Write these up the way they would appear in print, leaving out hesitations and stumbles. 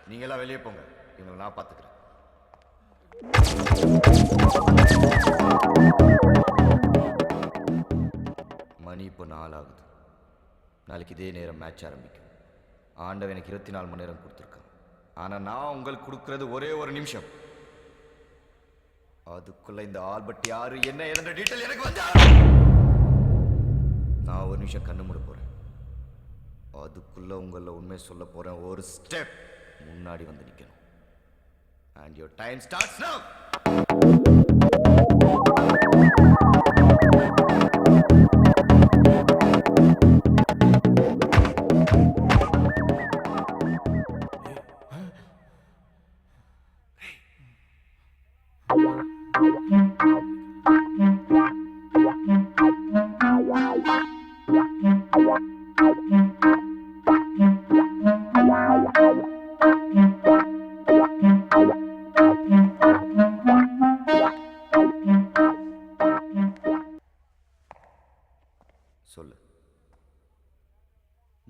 நீங்க எல்லாம் வெளியே போங்க, இவங்களை நான் பாத்துக்கிறேன். மணி இப்போ 4 ஆகுது. நாளைக்கு இதே நேரம் மேட்ச் ஆரம்பிக்கும். ஆண்டவன் எனக்கு 24 மணி நேரம் கொடுத்துருக்கான். ஆனால் நான் உங்களுக்கு கொடுக்கறது ஒரே ஒரு நிமிஷம். அதுக்குள்ள இந்த ஆல்பர்ட் யாரு என்ன என்ற டீட்டெயில் எனக்கு வந்தா நான் ஒரு நிமிஷம் கண்ணு மூட போறேன். அதுக்குள்ள உங்களை உண்மை சொல்ல போறேன். ஒரு ஸ்டெப் முன்னாடி வந்து நிக்கணும். And your time starts now. சொல்லு.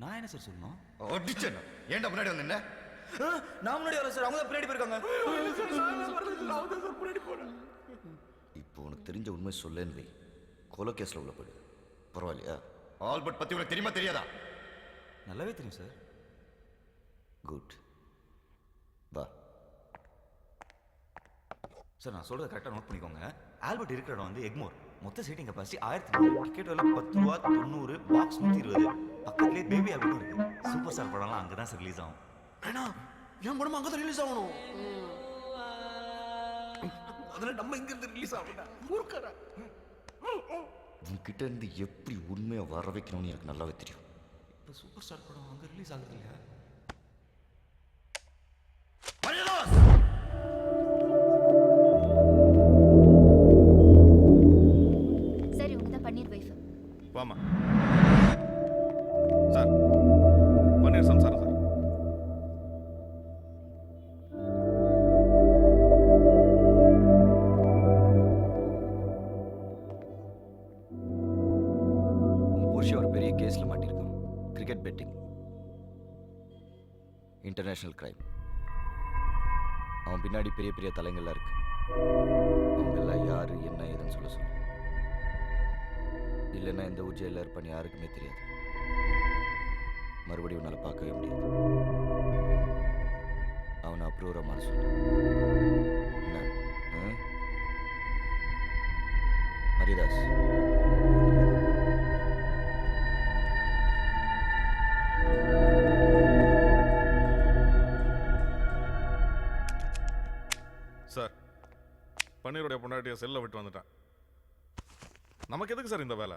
நான் என்ன சார் சொல்லணும்? அடிச்சேன். ஏன்டா முன்னாடி வந்து என்ன? நான் முன்னாடி வரல சார், அவங்க தான் பின்னாடி போயிருக்காங்க. இப்போ உனக்கு தெரிஞ்ச உண்மை சொல்லேன்னு வை. கொலை கேஸ்ல உள்ள போயிடு. பரவாயில்லையா? ஆல்பர்ட் பத்தி உனக்கு தெரியுமா தெரியாதா? நல்லாவே தெரியும் சார். குட். வா சார், நான் சொல்றதை கரெக்டாக நோட் பண்ணிக்கோங்க. ஆல்பர்ட் இருக்கிற இடம் வந்து எக்மோர். மொத்த சீட்டிங் கெப்பாசிட்டி 1000. டிக்கெட் விலை 10 ரூபா 90, பாக்ஸ் 120. பக்கத்துலேயே பேபி ஆல்பர்ட்டும் இருக்கு. சூப்பர் ஸ்டார் படம்லாம் அங்கே தான் சார் ரிலீஸ் ஆகும். ஏன்னா என் படம் அங்கே தான் ரிலீஸ் ஆகணும். அதில் நம்ம இங்கிருந்து ரிலீஸ் ஆகணும். ஊருக்காரா உன்கிட்ட இருந்து எப்படி உண்மையை வர வைக்கணும்னு எனக்கு நல்லாவே தெரியும். இப்போ சூப்பர் ஸ்டார் படம் அங்கே ரிலீஸ் ஆகுது இல்லையா? சரி, உங்க தான் பன்னீர் வைஃப். வாமா சார். பன்னீர் சம்சாரம் சார். புருஷன் ஒரு பெரிய கேஸ்ல மாட்டிருக்கான். Cricket betting, international crime. அவன் பின்னாடி பெரிய பெரிய தலைங்கள்லாம் இருக்கு. அவங்க எல்லாம் யாரு என்ன ஏதுன்னு சொல்ல சொல்லு. இல்லைன்னா எந்த ஊர் ஜெயிலில் இருப்பான்னு யாருக்குமே தெரியாது. மறுபடியும் உன்னால் பார்க்கவே முடியாது. அவனை அப்ரூவரமான சொல்லு. என்ன மரியதாஸ்? சார், பன்னீருடைய பொண்டாட்டிய செல்ல விட்டு வந்துட்டான். நமக்கு எதுக்கு சார் இந்த வேலை?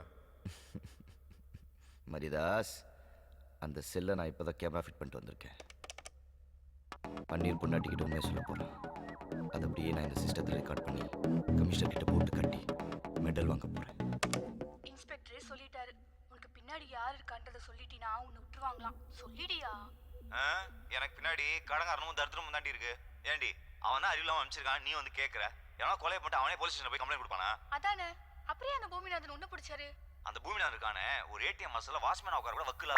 மரியதாஸ், அந்த செல்லை நான் இப்போதான் கேமரா ஃபிட் பண்ணிட்டு வந்திருக்கேன். பன்னீர் பொண்டாட்டிக்கிட்ட உண்மையை சொல்ல போகிறேன். அதை அப்படியே நான் இந்த சிஸ்டத்தில் ரெக்கார்ட் பண்ணி கமிஷனர் கிட்ட போட்டு கட்டி மெடல் வாங்க போகிறேன். இன்ஸ்பெக்டரே சொல்லிட்டாரு. உனக்கு பின்னாடி யார் இருக்கான்றத சொல்லிட்டினா உன்னை விட்டுருவாங்களாம். சொல்லிடியா? எனக்கு பின்னாடி கடங்காரனும் தரித்திரமும் தாண்டி இருக்கு. ஏண்டி, அவன் தான் அறிவில்லாம அனுப்பிச்சிருக்கான். நீ வந்து கேட்குற. எவனா கொலை பண்ணிட்டு அவனே போலீஸ் ஸ்டேஷன் போய் கம்ப்ளைண்ட் கொடுப்பானா? அதானே. அப்படியே அந்த பூமிநாதன் ஒண்ணு பிடிச்சாரு. அந்த பூமிநாதன் இருக்கானே, ஒரு ஏடிஎம் மசாலா வாட்ச்மேன் உட்கார கூட வக்கீலா.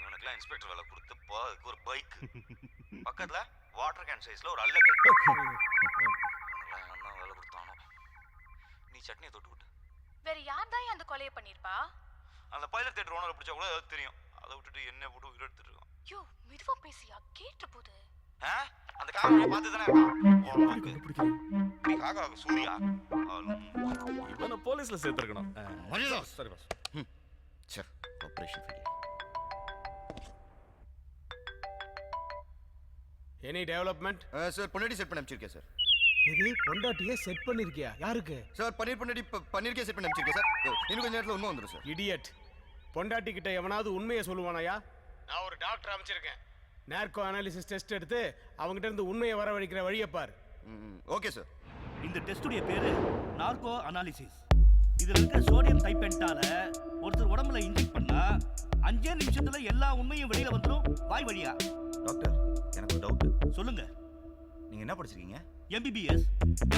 இவனுக்குலாம் இன்ஸ்பெக்டர் வேலை கொடுத்து போறதுக்கு ஒரு பைக், பக்கத்துல வாட்டர் கேன் சைஸ்ல ஒரு அல்ல கை. என்ன வேலை கொடுத்தானோ. நீ சட்னியை தொட்டு விட்டு. வேற யார் தான் அந்த கொலையை பண்ணிருப்பா? அந்த பைலட் தியேட்டர் ஓனரை பிடிச்சா கூட ஏதாவது தெரியும். அதை விட்டுட்டு என்ன போட்டு உயிர் எடுத்துட்டு இருக்கான். யோ, மெதுவா பேசியா, கேட்டு போகுது. அந்த காக்கா பார்த்து தானே இருக்கான். நீ காக்கா சூரியா? இவனை போலீஸ்ல சேர்த்துருக்கணும். சரி boss. Sir, operation failure. Any development? Sir, பொண்டாட்டி செட் பண்ணி அனுப்பிச்சிருக்கேன் சார். இது பொண்டாட்டியே செட் பண்ணிருக்கியா? யாருக்கு? சார், பன்னீர் பொண்டாட்டி பன்னீருக்கே செட் பண்ணி அனுப்பிச்சிருக்கேன் சார். இன்னும் கொஞ்சம் நேரத்தில் உண்மை வந்துடும் சார். இடியட். பொண்டாட்டி கிட்ட எவனாவது உண்மையை சொல்லுவானாயா? நான் ஒரு டாக்டர் அமைச்சிருக்கேன். நார்கோ அனாலிசிஸ் டெஸ்ட் எடுத்து அவங்ககிட்ட இருந்து உண்மையை வரவழைக்கிற வழியை பார். Okay sir. இந்த டெஸ்டுடைய பேரு நார்கோ அனாலிசிஸ். இதுல இருக்க சோடியம் டைபென்டால ஒருத்தர் உடம்புல இன்ஜெக்ட் பண்ணா 5 நிமிஷத்துல எல்லா உண்மையும் வெளியில வந்துரும் வாய் வழியா. டாக்டர், எனக்கு ஒரு டவுட். சொல்லுங்க. நீங்க என்ன படிச்சிருக்கீங்க? MBBS,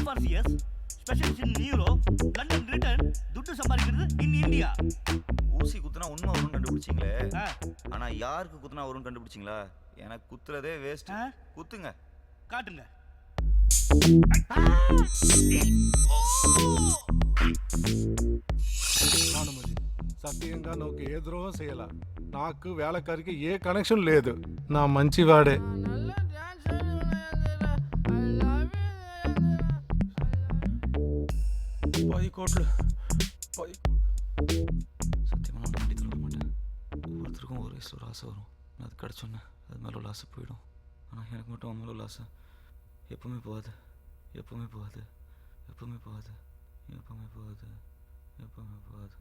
FRCS, specialist in neuro, London return, துட்டு சம்பாதிக்கிறது இன் இந்தியா. ஊசி குத்துனா உண்மை வரும்னு கண்டுபிடிச்சிங்களே, ஆனா யாருக்கு குத்துனா வரும்னு கண்டுபிடிச்சிங்களா? எனக்கு குத்துறதே வேஸ்ட். குத்துங்க. காட்டுங்க. భానుమతి సత్యంగా నాకు ఏ ద్రోహం చేయాల నాకు వేళకారికి ఏ కనెక్షన్ లేదు నా మంచివాడే சத்தியமாக நான் வண்டி தொட மாட்டேன். ஒவ்வொருத்தருக்கும் ஒரு வயசில் ஒரு ஆசை வரும். நான் அது கிடச்சோன்னே அது மேலே உள்ள ஆசை போயிடும். ஆனால் எனக்கு மட்டும் அவன் மேலே உள்ள ஆசை எப்பவுமே போகாது, எப்பவுமே போகாது, எப்பவுமே போகாது, எப்பவுமே போகாது, எப்பவுமே போகாது.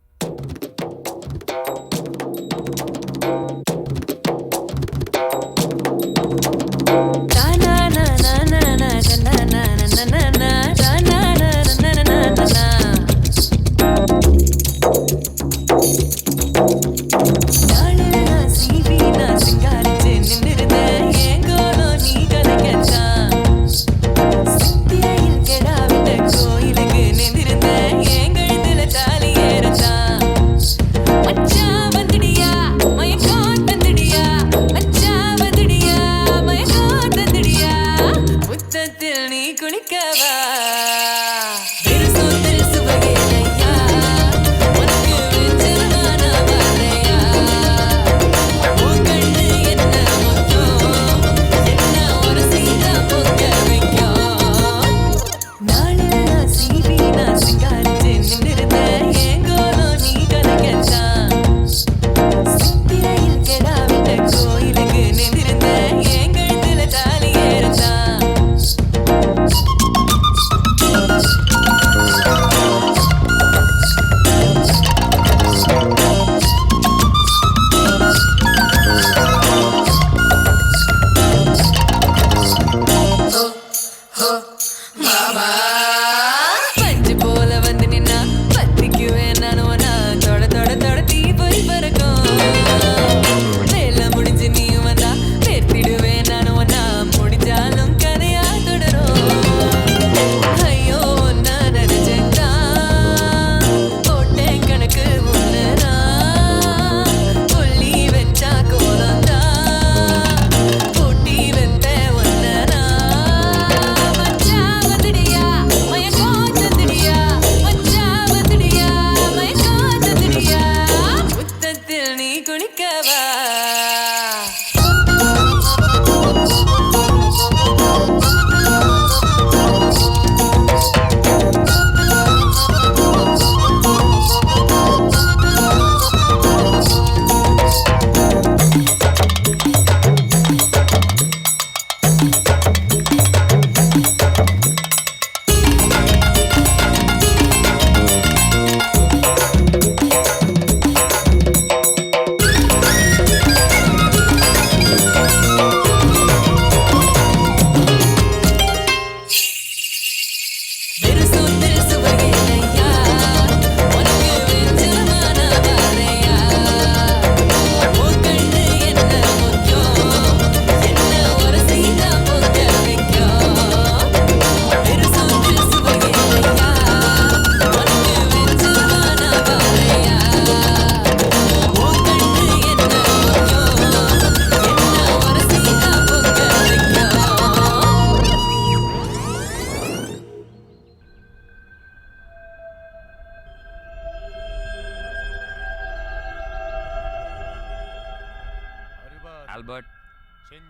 ஆல்பர்ட்,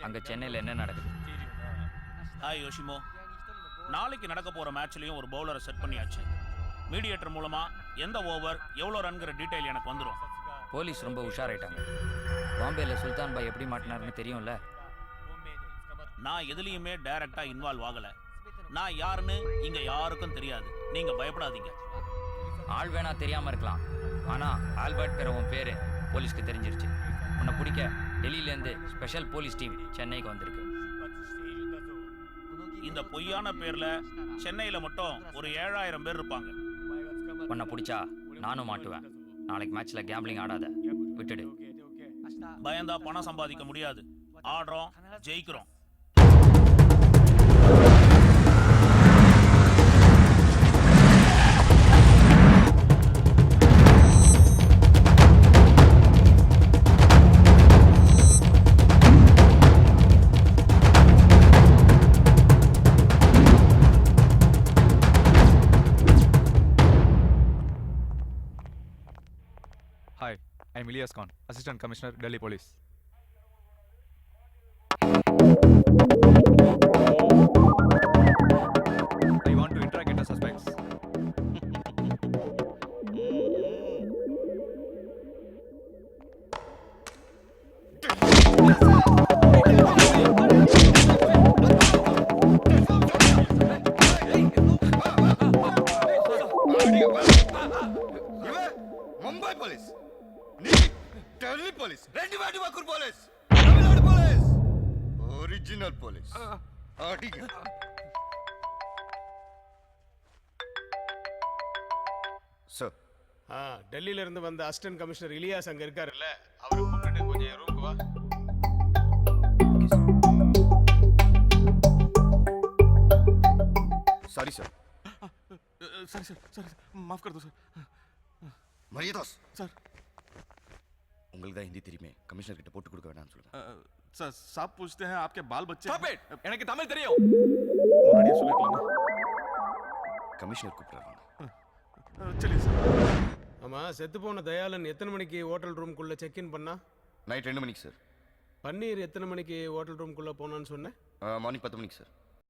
அங்க சென்னையில் என்ன நடக்குது? ஹாய் யோஷிமோ, நாளைக்கு நடக்க போற மேட்ச்லயும் ஒரு பவுலரை செட் பண்ணியாச்சு. மீடியேட்டர் மூலமா எந்த ஓவர் எவ்வளோ ரன்கிற டீட்டெயில் எனக்கு வந்துடும். போலீஸ் ரொம்ப உஷாராயிட்டாங்க. பாம்பேல சுல்தான் பாய் எப்படி மாட்டினாருன்னு தெரியும்ல. நான் எதுலேயுமே டைரக்டா இன்வால்வ் ஆகல. நான் யாருன்னு இங்க யாருக்கும் தெரியாது. நீங்க பயப்படாதீங்க. ஆள் வேணா தெரியாம இருக்கலாம், ஆனா ஆல்பர்ட் உன் பேரு போலீஸ்க்கு தெரிஞ்சிருச்சு. உன்னை பிடிக்க டெல்லியிலேருந்து ஸ்பெஷல் போலீஸ் டீம் சென்னைக்கு வந்திருக்கு. இந்த பொய்யான பேர்ல சென்னையில மட்டும் ஒரு 7000 பேர் இருப்பாங்க. உன்னை பிடிச்சா நானும் மாட்டுவேன். நாளைக்கு மேட்ச்ல கேம்பிளிங் ஆடாத, விட்டுடு. பயந்தா பணம் சம்பாதிக்க முடியாது. ஆடுறோம், ஜெயிக்கிறோம். I am Ilyas Khan, Assistant Commissioner, Delhi Police. I want to interrogate the suspects. Mumbai police Delhi police రెండు వాటి వకూర్ police Tamil Nadu police original police sir டெல்லியில இருந்து வந்த அசிஸ்டன்ட் கமிஷனர் இலியாஸ் அங்க இருக்காருல்ல, அவரை கூப்பிட்டு கொஞ்சம் என் ரூமுக்கு வா. Sorry sir sir sir sir माफ कर दो सर மரியாதாஸ் सर உங்களுக்கு தான் ஹிந்தி தெரியுமே, கமிஷனர் கிட்ட போட்டு கொடுக்க வேணாம்னு சொல்லுங்க. सर साहब पूछते हैं आपके बाल बच्चे Stop it! எனக்கு தமிழ் தெரியும். मुनाडिया सुलेखलाम கமிஷனர் கூப்பிடுறாங்க. चलिए सर ஆமா, செத்து போன தயாளன் எத்தனை மணிக்கு ஹோட்டல் ரூம்குள்ள செக் இன் பண்ணா? நைட் 2 மணிக்கு சார். பன்னீர் எத்தனை மணிக்கு ஹோட்டல் ரூம்குள்ள போனான்னு சொன்னேன்? மார்னிங் 10 மணிக்கு சார்.